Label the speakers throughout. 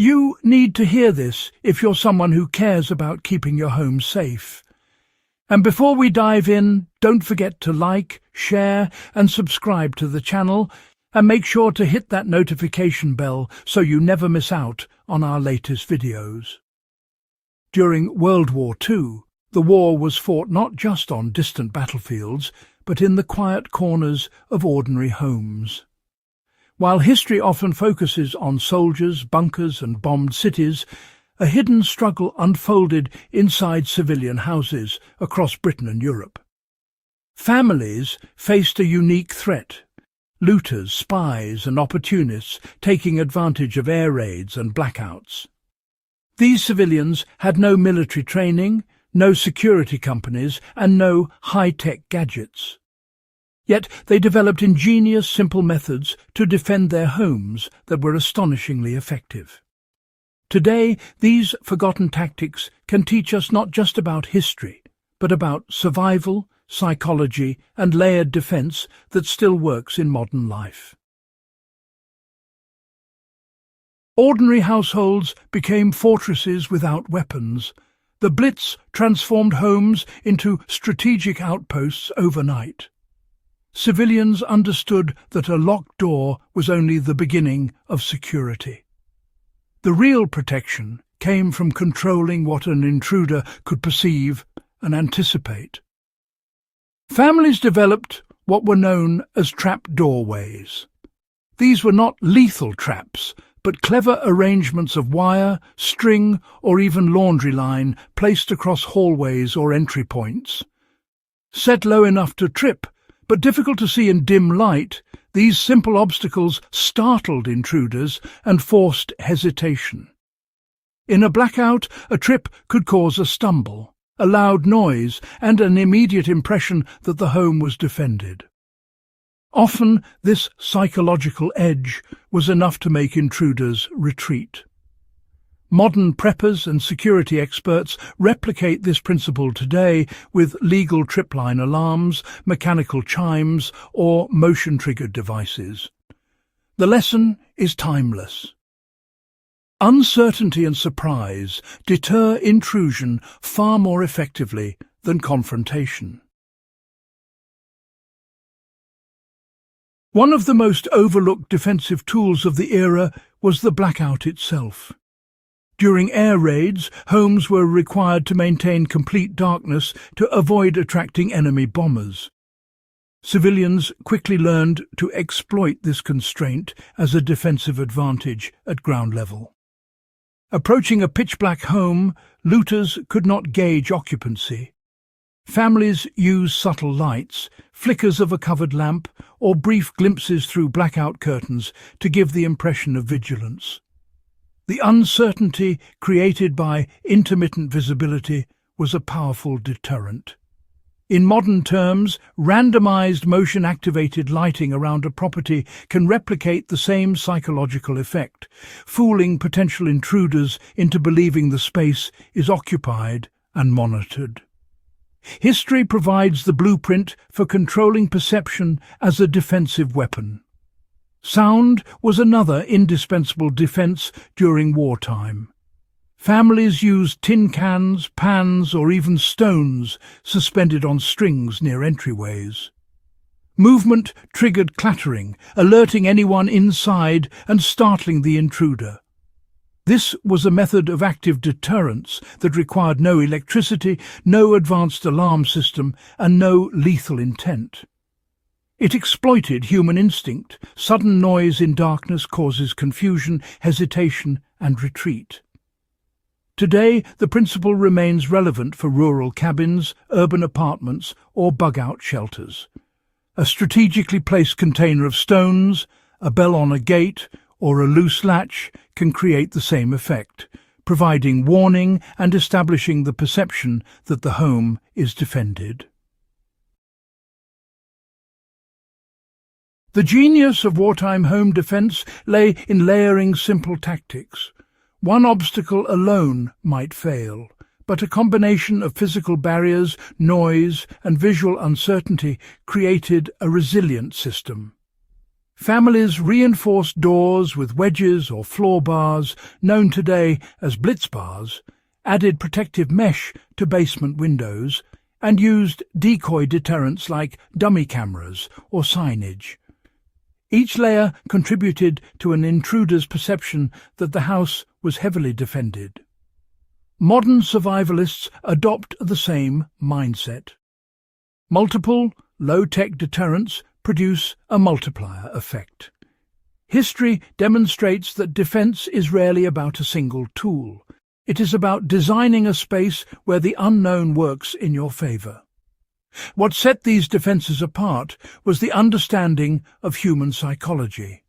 Speaker 1: You need to hear this if you're someone who cares about keeping your home safe. And before we dive in, don't forget to like, share and subscribe to the channel, and make sure to hit that notification bell so you never miss out on our latest videos. During World War II, the war was fought not just on distant battlefields, but in the quiet corners of ordinary homes. While history often focuses on soldiers, bunkers and bombed cities, a hidden struggle unfolded inside civilian houses across Britain and Europe. Families faced a unique threat: looters, spies and opportunists taking advantage of air raids and blackouts. These civilians had no military training, no security companies and no high-tech gadgets. Yet they developed ingenious, simple methods to defend their homes that were astonishingly effective. Today, these forgotten tactics can teach us not just about history, but about survival, psychology and layered defense that still works in modern life. Ordinary households became fortresses without weapons. The Blitz transformed homes into strategic outposts overnight. Civilians understood that a locked door was only the beginning of security. The real protection came from controlling what an intruder could perceive and anticipate. Families developed what were known as trap doorways. These were not lethal traps, but clever arrangements of wire, string, or even laundry line placed across hallways or entry points. Set low enough to trip, but difficult to see in dim light, these simple obstacles startled intruders and forced hesitation. In a blackout, a trip could cause a stumble, a loud noise, and an immediate impression that the home was defended. Often, this psychological edge was enough to make intruders retreat. Modern preppers and security experts replicate this principle today with legal tripline alarms, mechanical chimes, or motion-triggered devices. The lesson is timeless. Uncertainty and surprise deter intrusion far more effectively than confrontation. One of the most overlooked defensive tools of the era was the blackout itself. During air raids, homes were required to maintain complete darkness to avoid attracting enemy bombers. Civilians quickly learned to exploit this constraint as a defensive advantage at ground level. Approaching a pitch-black home, looters could not gauge occupancy. Families used subtle lights, flickers of a covered lamp, or brief glimpses through blackout curtains to give the impression of vigilance. The uncertainty created by intermittent visibility was a powerful deterrent. In modern terms, randomized motion-activated lighting around a property can replicate the same psychological effect, fooling potential intruders into believing the space is occupied and monitored. History provides the blueprint for controlling perception as a defensive weapon. Sound was another indispensable defense during wartime. Families used tin cans, pans, or even stones suspended on strings near entryways. Movement triggered clattering, alerting anyone inside and startling the intruder. This was a method of active deterrence that required no electricity, no advanced alarm system, and no lethal intent. It exploited human instinct. Sudden noise in darkness causes confusion, hesitation, and retreat. Today, the principle remains relevant for rural cabins, urban apartments, or bug-out shelters. A strategically placed container of stones, a bell on a gate, or a loose latch can create the same effect, providing warning and establishing the perception that the home is defended. The genius of wartime home defense lay in layering simple tactics. One obstacle alone might fail, but a combination of physical barriers, noise, and visual uncertainty created a resilient system. Families reinforced doors with wedges or floor bars, known today as Blitz bars, added protective mesh to basement windows, and used decoy deterrents like dummy cameras or signage. Each layer contributed to an intruder's perception that the house was heavily defended. Modern survivalists adopt the same mindset. Multiple, low-tech deterrents produce a multiplier effect. History demonstrates that defense is rarely about a single tool. It is about designing a space where the unknown works in your favor. What set these defenses apart was the understanding of human psychology.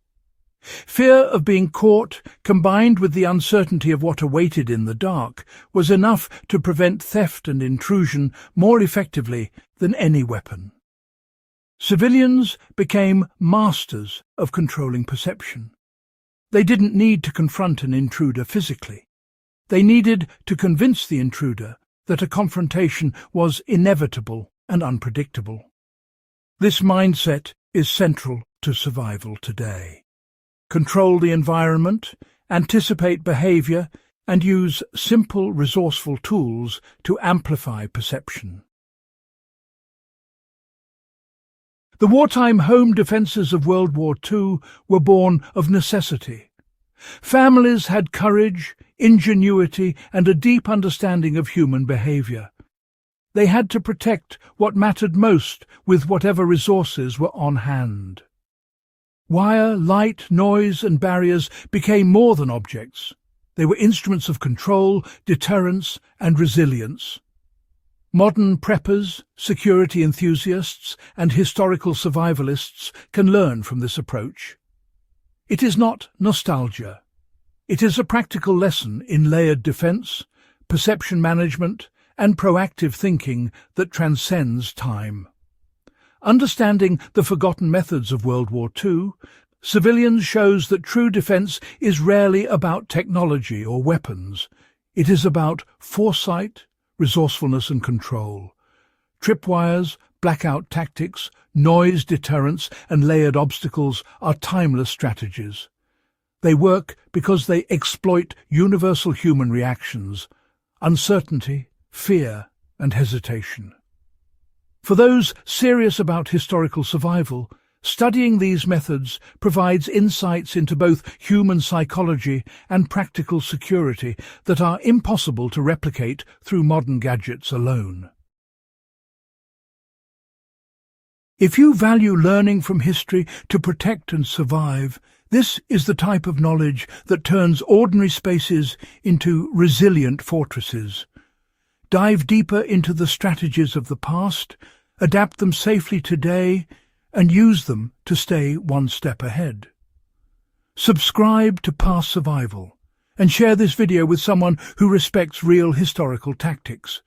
Speaker 1: Fear of being caught, combined with the uncertainty of what awaited in the dark, was enough to prevent theft and intrusion more effectively than any weapon. Civilians became masters of controlling perception. They didn't need to confront an intruder physically. They needed to convince the intruder that a confrontation was inevitable and unpredictable. This mindset is central to survival today. Control the environment, anticipate behavior, and use simple, resourceful tools to amplify perception. The wartime home defences of World War II were born of necessity. Families had courage, ingenuity, and a deep understanding of human behaviour. They had to protect what mattered most with whatever resources were on hand. Wire, light, noise, and barriers became more than objects. They were instruments of control, deterrence, and resilience. Modern preppers, security enthusiasts, and historical survivalists can learn from this approach. It is not nostalgia. It is a practical lesson in layered defense, perception management, and proactive thinking that transcends time. Understanding the forgotten methods of World War II, civilians shows that true defense is rarely about technology or weapons. It is about foresight, resourcefulness and control. Tripwires, blackout tactics, noise deterrents and layered obstacles are timeless strategies. They work because they exploit universal human reactions: uncertainty, fear and hesitation. For those serious about historical survival, studying these methods provides insights into both human psychology and practical security that are impossible to replicate through modern gadgets alone. If you value learning from history to protect and survive, this is the type of knowledge that turns ordinary spaces into resilient fortresses. Dive deeper into the strategies of the past, adapt them safely today, and use them to stay one step ahead. Subscribe to Past Survival and share this video with someone who respects real historical tactics.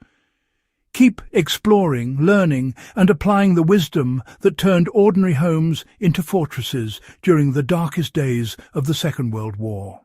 Speaker 1: Keep exploring, learning, and applying the wisdom that turned ordinary homes into fortresses during the darkest days of the Second World War.